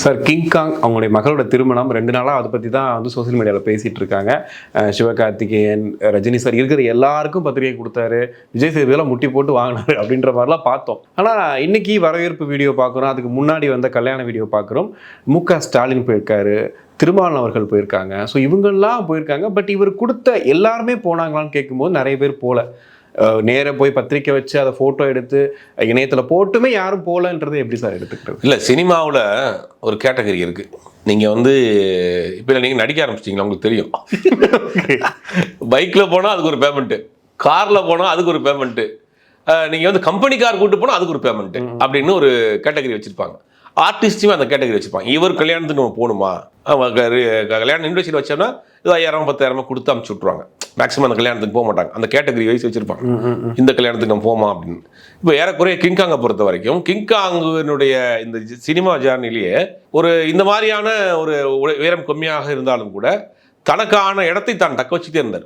Sir King Kong அவங்களுடைய மகளோட திருமணம் 2 நாளாக அதை பற்றி தான் வந்து சோசியல் மீடியாவில் பேசிகிட்டு இருக்காங்க. சிவகார்த்திகேயன், ரஜினி சார் இருக்கிற எல்லாருக்கும் பத்திரிகை கொடுத்தாரு, விஜய் சேதுபதியெல்லாம் முட்டி போட்டு வாங்கினாரு அப்படின்ற மாதிரிலாம் பார்த்தோம். ஆனால் இன்னைக்கு வரவேற்பு வீடியோ பார்க்குறோம், அதுக்கு முன்னாடி வந்த கல்யாண வீடியோ பார்க்குறோம். மு.க. ஸ்டாலின் போயிருக்காரு, திருமாவளவன் அவர்கள் போயிருக்காங்க. ஸோ இவங்கெல்லாம் போயிருக்காங்க. பட் இவர் கொடுத்த எல்லாருமே போனாங்களான்னு கேட்கும்போது நிறைய பேர் போகல. நேராக போய் பத்திரிக்கை வச்சு அதை ஃபோட்டோ எடுத்து இணையத்தில் போட்டுமே யாரும் போகலன்றது எப்படி சார் எடுத்துக்கிட்டது? இல்லை, சினிமாவில் ஒரு கேட்டகரி இருக்குது. நீங்கள் வந்து இப்போ நீங்கள் நடிக்க ஆரம்பிச்சிட்டிங்களா, உங்களுக்கு தெரியும். பைக்கில் போனால் அதுக்கு ஒரு பேமெண்ட்டு, காரில் போனால் அதுக்கு ஒரு பேமெண்ட்டு, நீங்கள் வந்து கம்பெனி கார் கூப்பிட்டு போனால் அதுக்கு ஒரு பேமெண்ட்டு அப்படின்னு ஒரு கேட்டகரி வச்சுருப்பாங்க. ஆர்டிஸ்ட்டுமே அந்த கேட்டகரி வச்சுருப்பாங்க. இவர் கல்யாணத்துக்கு நம்ம போகணுமா, கல்யாணம் இன்வெஸ்டில் வச்சோம்னா இது 5000 10,000 கொடுத்து அமுச்சு விட்ருவாங்க. மேக்ஸிமம் அந்த கல்யாணத்துக்கு போக மாட்டாங்க, அந்த கேட்டகரி வைஸ் வச்சுருப்பாங்க. இந்த கல்யாணத்துக்கு நம்ம போமா அப்படின்னு. இப்போ ஏறக்குறைய கிங்காங்கை பொறுத்த வரைக்கும் கிங்காங்கினுடைய இந்த சினிமா ஜேர்னிலேயே ஒரு இந்த மாதிரியான ஒரு உயரம் கம்மியாக இருந்தாலும் கூட தனக்கான இடத்தை தான் தக்க வச்சுட்டே இருந்தார்.